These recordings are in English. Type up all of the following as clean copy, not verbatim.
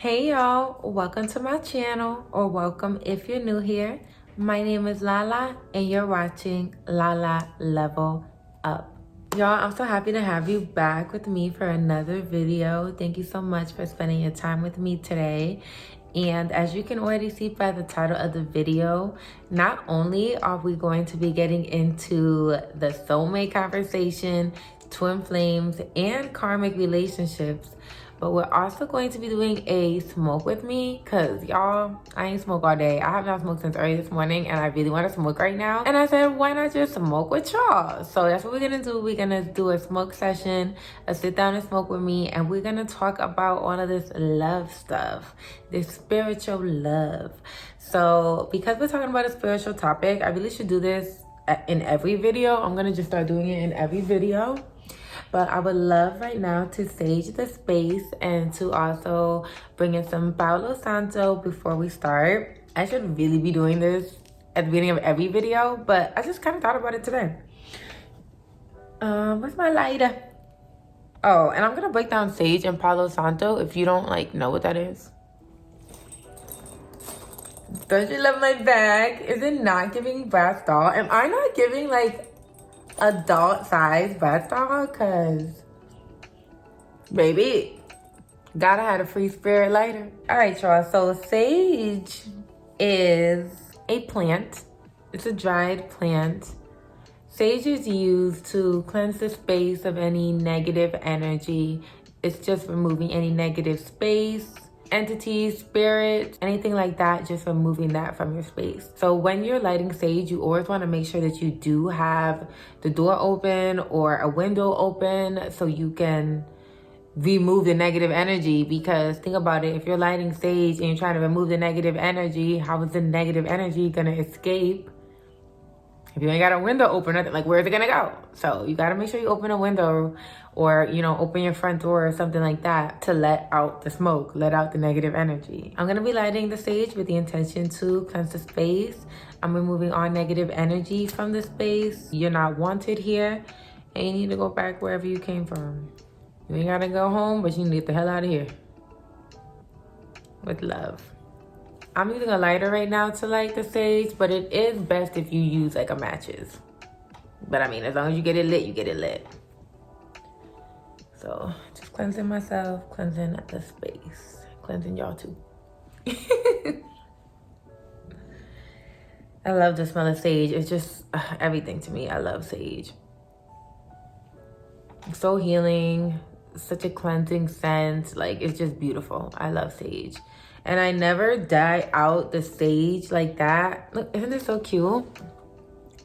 Hey y'all, welcome to my channel, or welcome if you're new here. My name is Lala and you're watching Lala Level Up. Y'all, I'm so happy to have you back with me for another video. Thank you so much for spending your time with me today. And as you can already see by the title of the video, not only are we going to be getting into the soulmate conversation, twin flames, and karmic relationships, but we're also going to be doing a smoke with me, because y'all, I ain't smoked all day. I have not smoked since early this morning and I really want to smoke right now. And I said, why not just smoke with y'all? So that's what we're gonna do. We're gonna do a smoke session, a sit down and smoke with me, and we're gonna talk about all of this love stuff, this spiritual love. So because we're talking about a spiritual topic, I really should do this in every video. I'm gonna just start doing it in every video. But I would love right now to sage the space and to also bring in some Palo Santo before we start. I should really be doing this at the beginning of every video, but I just kind of thought about it today. Where's my lighter? Oh, and I'm gonna break down sage and Palo Santo if you don't know what that is. Don't you love my bag? Is it not giving brass doll? Am I not giving adult size brass doll? Cause baby, gotta have a free spirit lighter. All right, y'all, so sage is a plant. It's a dried plant. Sage is used to cleanse the space of any negative energy. It's just removing any negative space, entities, spirits, anything like that, just removing that from your space. So when you're lighting sage, you always want to make sure that you do have the door open or a window open so you can remove the negative energy. Because think about it, if you're lighting sage and you're trying to remove the negative energy, how is the negative energy gonna escape if you ain't got a window open? Where's it gonna go? So you gotta make sure you open a window, or open your front door or something like that to let out the smoke, let out the negative energy. I'm gonna be lighting the sage with the intention to cleanse the space. I'm removing all negative energy from the space. You're not wanted here, and you need to go back wherever you came from. You ain't gotta go home, but you need to get the hell out of here. With love. I'm using a lighter right now to light the sage, but it is best if you use a matches. But I mean, as long as you get it lit, you get it lit. So just cleansing myself, cleansing the space, cleansing y'all too. I love the smell of sage. It's just everything to me. I love sage. It's so healing, such a cleansing scent. It's just beautiful. I love sage. And I never dye out the sage like that. Look, isn't this so cute?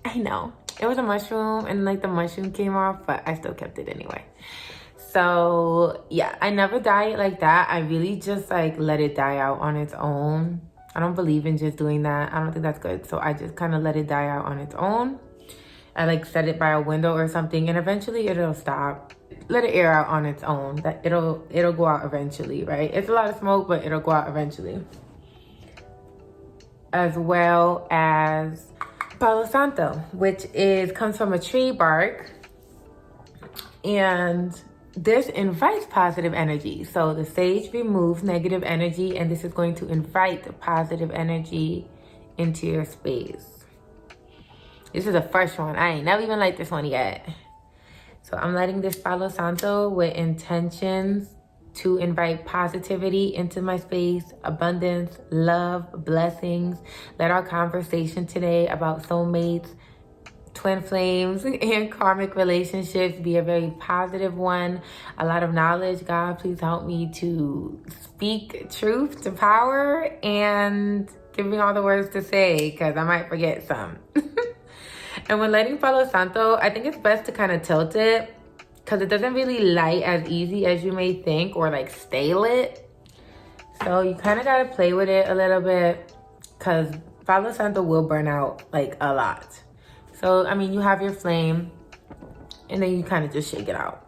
I know. It was a mushroom and the mushroom came off, but I still kept it anyway. So yeah, I never dye it like that. I really just let it die out on its own. I don't believe in just doing that. I don't think that's good. So I just kind of let it die out on its own. I set it by a window or something, and eventually it'll stop. Let it air out on its own. That it'll go out eventually, right? It's a lot of smoke, but it'll go out eventually. As well as Palo Santo, which comes from a tree bark, and this invites positive energy. So the sage removes negative energy, and this is going to invite positive energy into your space. This is the first one. I ain't never even light this one yet. So I'm lighting this Palo Santo with intentions to invite positivity into my space, abundance, love, blessings. Let our conversation today about soulmates, twin flames, and karmic relationships be a very positive one. A lot of knowledge. God, please help me to speak truth to power and give me all the words to say, because I might forget some. And when lighting Palo Santo, I think it's best to kind of tilt it, because it doesn't really light as easy as you may think, or stay lit. So you kind of got to play with it a little bit, because Palo Santo will burn out a lot. So, I mean, you have your flame, and then you kind of just shake it out.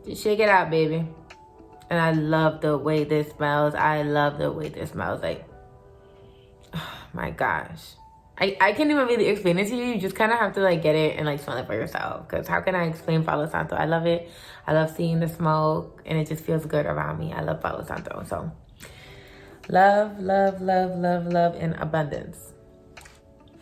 Just shake it out, baby. And I love the way this smells. I love the way this smells. Oh my gosh. I can't even really explain it to you. You just kind of have to like get it and like smell it for yourself. Because how can I explain Palo Santo? I love it. I love seeing the smoke and it just feels good around me. I love Palo Santo. So love, love, love, love, love in abundance.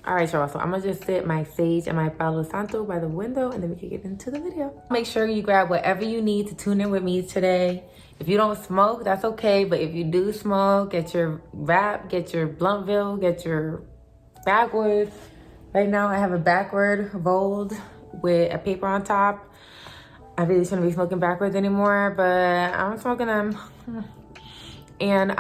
All right, y'all, so I'm gonna just sit my sage and my Palo Santo by the window and then we can get into the video. Make sure you grab whatever you need to tune in with me today. If you don't smoke, that's okay. But if you do smoke, get your wrap, get your Bluntville, get your backwood. Right now I have a backward rolled with a paper on top. I really shouldn't be smoking backwards anymore, but I'm smoking them. And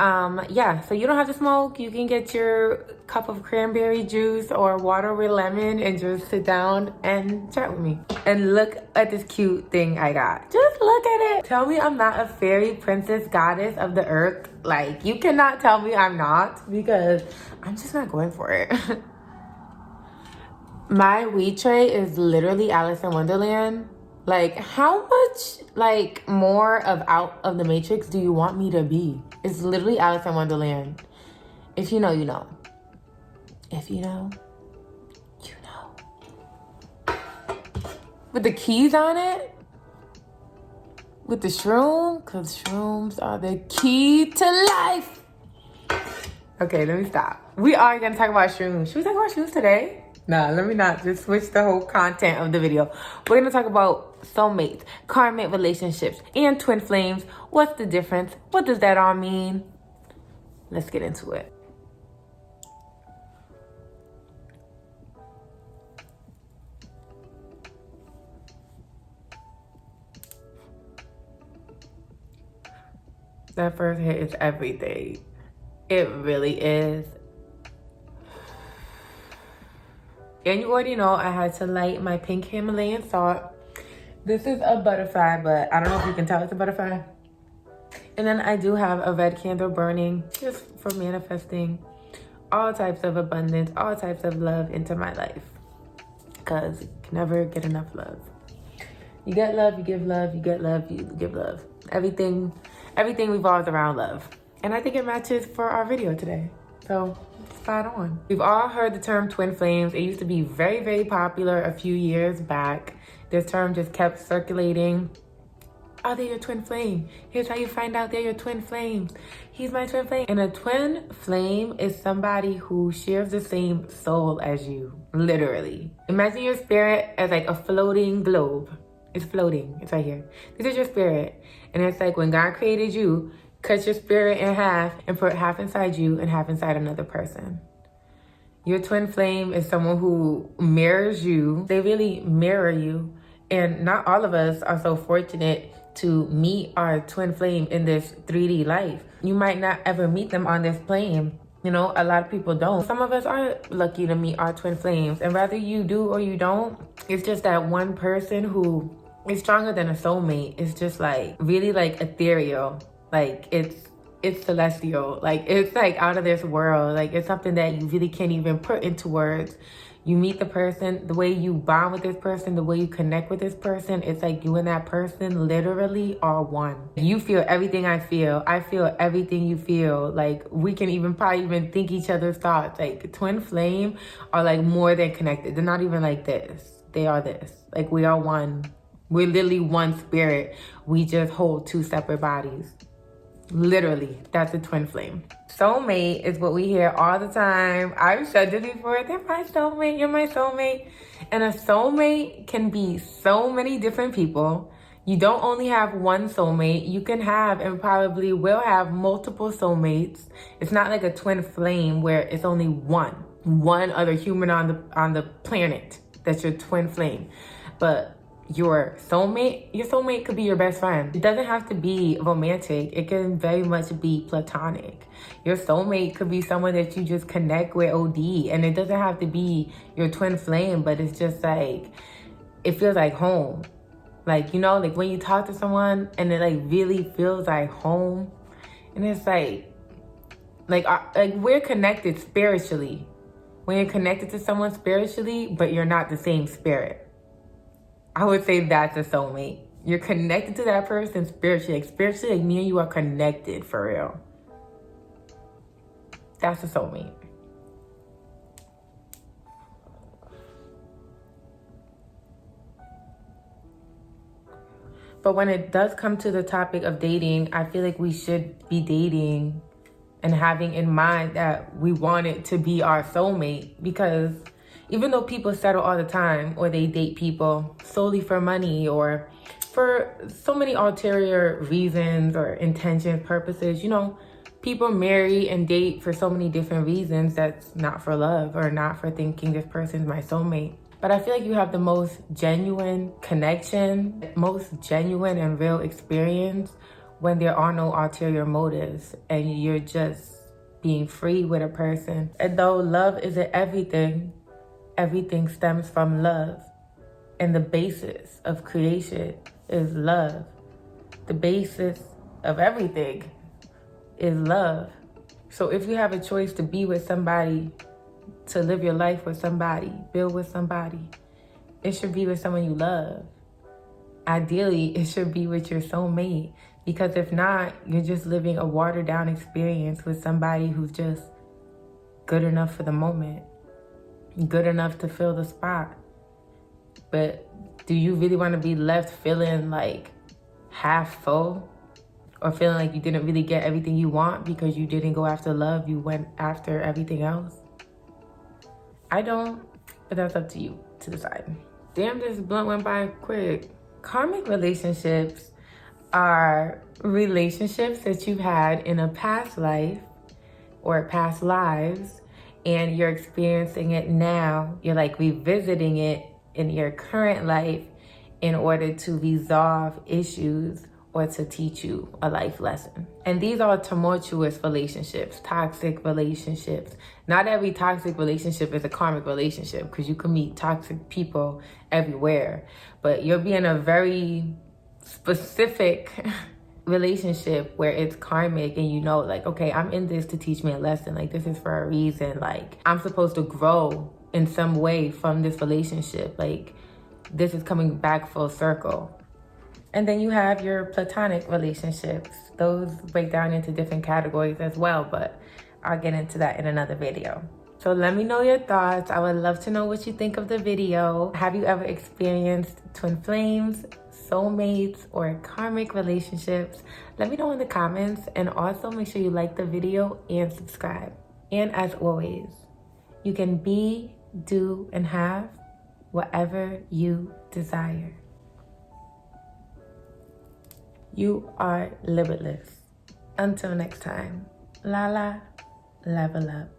yeah, so you don't have to smoke. You can get your cup of cranberry juice or water with lemon and just sit down and chat with me. And look at this cute thing I got. Just look at it. Tell me I'm not a fairy princess goddess of the earth. Like, you cannot tell me I'm not, because I'm just not going for it. My weed tray is literally Alice in Wonderland. Like, how much like more of out of the Matrix do you want me to be? It's literally Alice in Wonderland. If you know, you know. If you know, you know. With the keys on it? With the shroom? Because shrooms are the key to life. Okay, let me stop. We are going to talk about shrooms. Should we talk about shrooms today? Nah, let me not just switch the whole content of the video. We're going to talk about soulmates, karmic relationships, and twin flames. What's the difference? What does that all mean? Let's get into it. That first hit is everything. It really is. And you already know I had to light my pink Himalayan salt. This is a butterfly, but I don't know if you can tell it's a butterfly. And then I do have a red candle burning just for manifesting all types of abundance, all types of love into my life. Because you can never get enough love. You get love, you give love, you get love, you give love. Everything revolves around love. And I think it matches for our video today. So spot on. We've all heard the term twin flames. It used to be very, very popular a few years back. This term just kept circulating. Oh, they're your twin flame. Here's how you find out they're your twin flames. He's my twin flame. And a twin flame is somebody who shares the same soul as you, literally. Imagine your spirit as like a floating globe. It's floating, it's right here. This is your spirit. And it's like when God created you, cut your spirit in half and put half inside you and half inside another person. Your twin flame is someone who mirrors you. They really mirror you. And not all of us are so fortunate to meet our twin flame in this 3D life. You might not ever meet them on this plane. You know, a lot of people don't. Some of us are lucky to meet our twin flames. And whether you do or you don't, it's just that one person who is stronger than a soulmate. It's just like really like ethereal. Like it's celestial. Like it's like out of this world. Like it's something that you really can't even put into words. You meet the person, the way you bond with this person, the way you connect with this person, it's like you and that person literally are one. You feel everything I feel everything you feel. Like we can even probably even think each other's thoughts. Like twin flame are like more than connected. They're not even like this. They are this. Like we are one. We're literally one spirit. We just hold two separate bodies. Literally, that's a twin flame. Soulmate is what we hear all the time. I've said this before. They're my soulmate. You're my soulmate. And a soulmate can be so many different people. You don't only have one soulmate. You can have and probably will have multiple soulmates. It's not like a twin flame where it's only one other human on the planet that's your twin flame. But your soulmate could be your best friend. It doesn't have to be romantic. It can very much be platonic. Your soulmate could be someone that you just connect with OD, and it doesn't have to be your twin flame, but it's just like, it feels like home. Like, you know, like when you talk to someone and it like really feels like home, and it's like we're connected spiritually. When you're connected to someone spiritually, but you're not the same spirit, I would say that's a soulmate. You're connected to that person spiritually. Like spiritually, like me and you are connected for real. That's a soulmate. But when it does come to the topic of dating, I feel like we should be dating and having in mind that we want it to be our soulmate, because even though people settle all the time, or they date people solely for money or for so many ulterior reasons or intentions, purposes, you know, people marry and date for so many different reasons that's not for love or not for thinking this person's my soulmate. But I feel like you have the most genuine connection, most genuine and real experience when there are no ulterior motives and you're just being free with a person. And though love isn't everything, everything stems from love. And the basis of creation is love. The basis of everything is love. So if you have a choice to be with somebody, to live your life with somebody, build with somebody, it should be with someone you love. Ideally, it should be with your soulmate, because if not, you're just living a watered down experience with somebody who's just good enough for the moment, good enough to fill the spot. But do you really want to be left feeling like half full, or feeling like you didn't really get everything you want because you didn't go after love, you went after everything else? I don't, but that's up to you to decide. Damn, this blunt went by quick. Karmic relationships are relationships that you've had in a past life or past lives, and you're experiencing it now. You're like revisiting it in your current life in order to resolve issues or to teach you a life lesson. And these are tumultuous relationships, toxic relationships. Not every toxic relationship is a karmic relationship, because you can meet toxic people everywhere. But you'll be in a very specific relationship where it's karmic, and you know, like, okay, I'm in this to teach me a lesson. Like, this is for a reason. Like, I'm supposed to grow in some way from this relationship. Like, this is coming back full circle. And then you have your platonic relationships. Those break down into different categories as well, but I'll get into that in another video. So let me know your thoughts. I would love to know what you think of the video. Have you ever experienced twin flames, soulmates, or karmic relationships? Let me know in the comments, and also make sure you like the video and subscribe. And as always, you can be, do, and have whatever you desire. You are limitless. Until next time, Lala, level up.